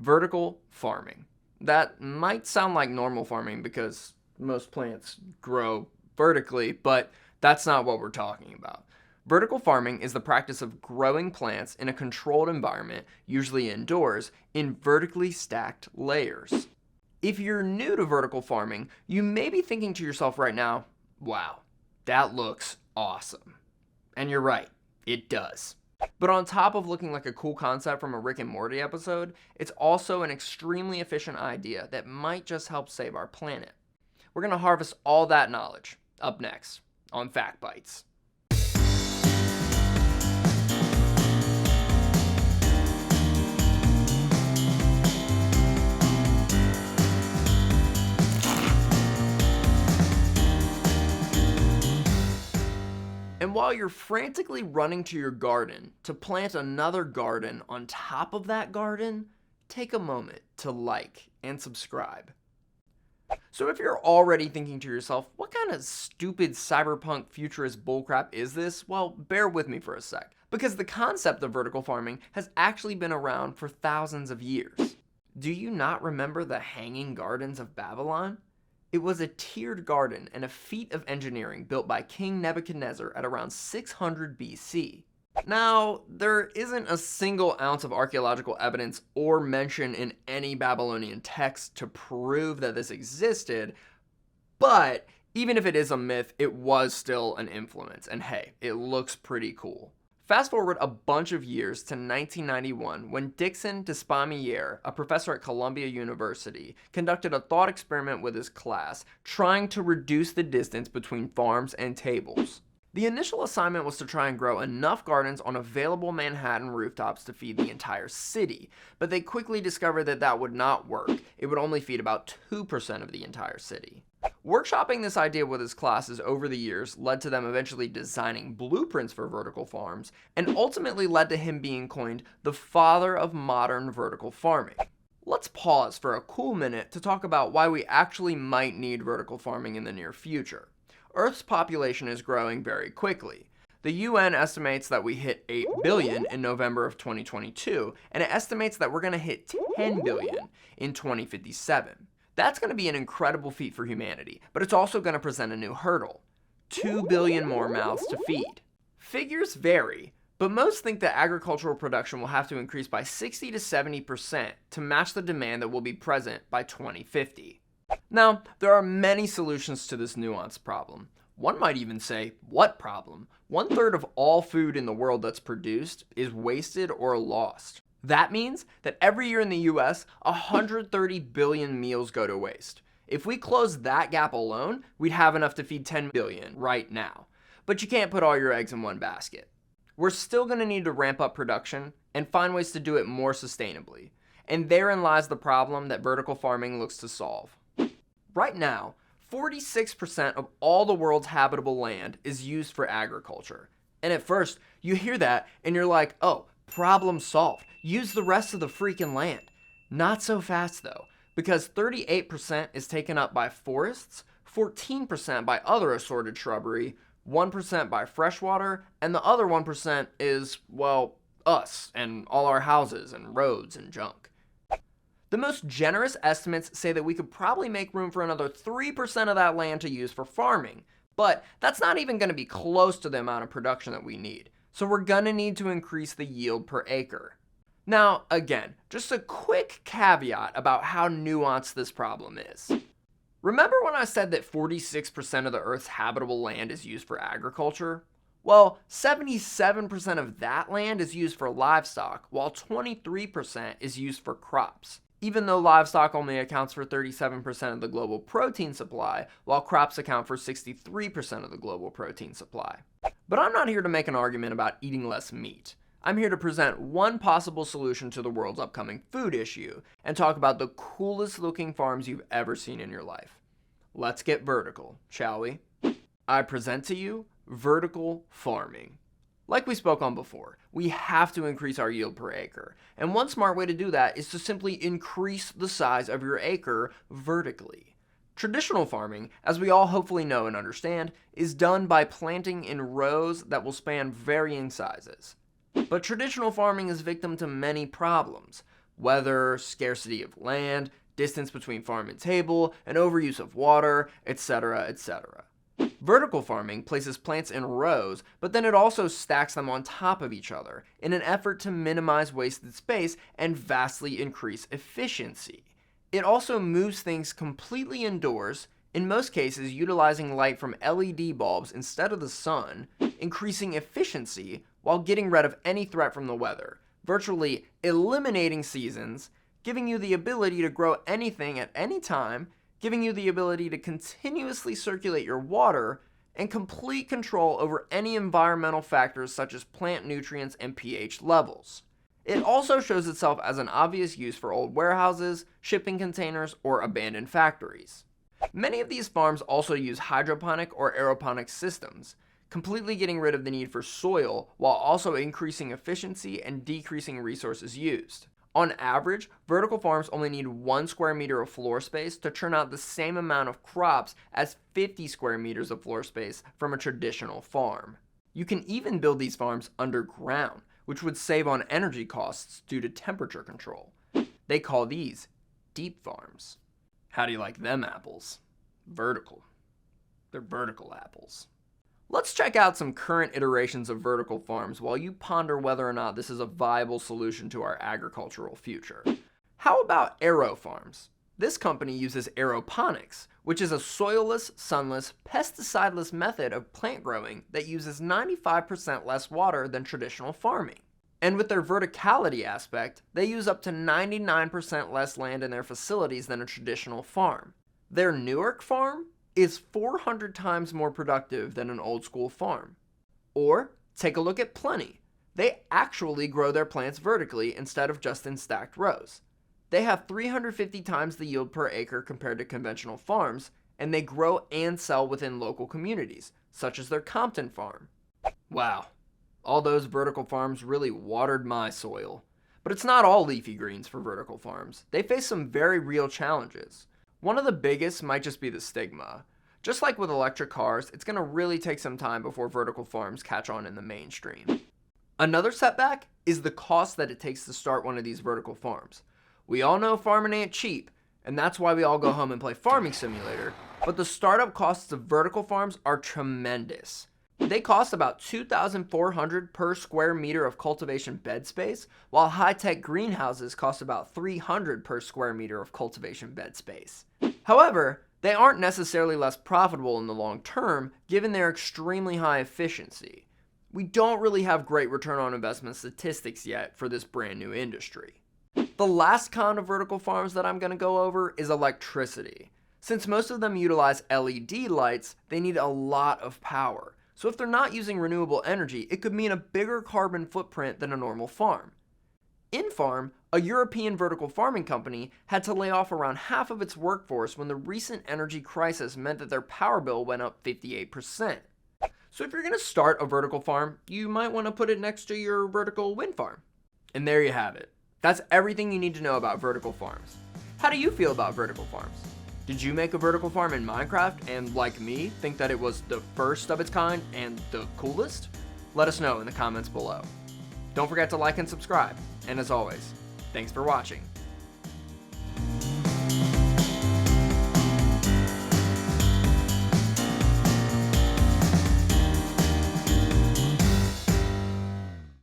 Vertical farming. That might sound like normal farming because most plants grow vertically, but that's not what we're talking about. Vertical farming is the practice of growing plants in a controlled environment, usually indoors, in vertically stacked layers. If you're new to vertical farming, you may be thinking to yourself right now, wow, that looks awesome. And you're right, it does. But on top of looking like a cool concept from a Rick and Morty episode, it's also an extremely efficient idea that might just help save our planet. We're going to harvest all that knowledge up next on Fact Bites. And while you're frantically running to your garden to plant another garden on top of that garden, take a moment to like and subscribe. So if you're already thinking to yourself, what kind of stupid cyberpunk futurist bullcrap is this? Well, bear with me for a sec, because the concept of vertical farming has actually been around for thousands of years. Do you not remember the Hanging Gardens of Babylon? It was a tiered garden and a feat of engineering built by King Nebuchadnezzar at around 600 BC. Now, there isn't a single ounce of archaeological evidence or mention in any Babylonian text to prove that this existed, but even if it is a myth, it was still an influence, and hey, it looks pretty cool. Fast forward a bunch of years to 1991 when Dixon Despommier, a professor at Columbia University, conducted a thought experiment with his class trying to reduce the distance between farms and tables. The initial assignment was to try and grow enough gardens on available Manhattan rooftops to feed the entire city, but they quickly discovered that that would not work. It would only feed about 2% of the entire city. Workshopping this idea with his classes over the years led to them eventually designing blueprints for vertical farms, and ultimately led to him being coined the father of modern vertical farming. Let's pause for a cool minute to talk about why we actually might need vertical farming in the near future. Earth's population is growing very quickly. The UN estimates that we hit 8 billion in November of 2022, and it estimates that we're going to hit 10 billion in 2057. That's going to be an incredible feat for humanity, but it's also going to present a new hurdle. 2 billion more mouths to feed. Figures vary, but most think that agricultural production will have to increase by 60 to 70% to match the demand that will be present by 2050. Now, there are many solutions to this nuanced problem. One might even say, what problem? 1/3 of all food in the world that's produced is wasted or lost. That means that every year in the US, 130 billion meals go to waste. If we close that gap alone, we'd have enough to feed 10 billion right now. But you can't put all your eggs in one basket. We're still going to need to ramp up production and find ways to do it more sustainably. And therein lies the problem that vertical farming looks to solve. Right now, 46% of all the world's habitable land is used for agriculture. And at first, you hear that and you're like, oh, problem solved. Use the rest of the freaking land. Not so fast though, because 38% is taken up by forests, 14% by other assorted shrubbery, 1% by freshwater, and the other 1% is, well, us and all our houses and roads and junk. The most generous estimates say that we could probably make room for another 3% of that land to use for farming, but that's not even going to be close to the amount of production that we need. So we're going to need to increase the yield per acre. Now, again, just a quick caveat about how nuanced this problem is. Remember when I said that 46% of the Earth's habitable land is used for agriculture? Well, 77% of that land is used for livestock, while 23% is used for crops. Even though livestock only accounts for 37% of the global protein supply, while crops account for 63% of the global protein supply. But I'm not here to make an argument about eating less meat. I'm here to present one possible solution to the world's upcoming food issue, and talk about the coolest looking farms you've ever seen in your life. Let's get vertical, shall we? I present to you vertical farming. Like we spoke on before, we have to increase our yield per acre, and one smart way to do that is to simply increase the size of your acre vertically. Traditional farming, as we all hopefully know and understand, is done by planting in rows that will span varying sizes. But traditional farming is victim to many problems. weather, scarcity of land, distance between farm and table, and overuse of water, etc., etc. Vertical farming places plants in rows, but then it also stacks them on top of each other in an effort to minimize wasted space and vastly increase efficiency. It also moves things completely indoors, in most cases utilizing light from LED bulbs instead of the sun, increasing efficiency while getting rid of any threat from the weather, virtually eliminating seasons, giving you the ability to grow anything at any time, giving you the ability to continuously circulate your water, and complete control over any environmental factors such as plant nutrients and pH levels. It also shows itself as an obvious use for old warehouses, shipping containers, or abandoned factories. Many of these farms also use hydroponic or aeroponic systems, completely getting rid of the need for soil while also increasing efficiency and decreasing resources used. On average, vertical farms only need 1 square meter of floor space to churn out the same amount of crops as 50 square meters of floor space from a traditional farm. You can even build these farms underground, which would save on energy costs due to temperature control. They call these deep farms. How do you like them apples? Vertical. They're vertical apples. Let's check out some current iterations of vertical farms while you ponder whether or not this is a viable solution to our agricultural future. How about aero farms? This company uses aeroponics, which is a soilless, sunless, pesticideless method of plant growing that uses 95% less water than traditional farming. And with their verticality aspect, they use up to 99% less land in their facilities than a traditional farm. Their Newark farm is 400 times more productive than an old school farm. Or take a look at Plenty. They actually grow their plants vertically instead of just in stacked rows. They have 350 times the yield per acre compared to conventional farms, and they grow and sell within local communities, such as their Compton farm. Wow, all those vertical farms really watered my soil. But it's not all leafy greens for vertical farms. They face some very real challenges. One of the biggest might just be the stigma. Just like with electric cars, it's going to really take some time before vertical farms catch on in the mainstream. Another setback is the cost that it takes to start one of these vertical farms. We all know farming ain't cheap, and that's why we all go home and play Farming Simulator, but the startup costs of vertical farms are tremendous. They cost about $2,400 per square meter of cultivation bed space, while high-tech greenhouses cost about $300 per square meter of cultivation bed space. However, they aren't necessarily less profitable in the long term, given their extremely high efficiency. We don't really have great return on investment statistics yet for this brand new industry. The last con of vertical farms that I'm going to go over is electricity. Since most of them utilize LED lights, they need a lot of power. So if they're not using renewable energy, it could mean a bigger carbon footprint than a normal farm. InFarm, a European vertical farming company, had to lay off around half of its workforce when the recent energy crisis meant that their power bill went up 58%. So if you're going to start a vertical farm, you might want to put it next to your vertical wind farm. And there you have it. That's everything you need to know about vertical farms. How do you feel about vertical farms? Did you make a vertical farm in Minecraft and, like me, think that it was the first of its kind and the coolest? Let us know in the comments below. Don't forget to like and subscribe. And as always, thanks for watching.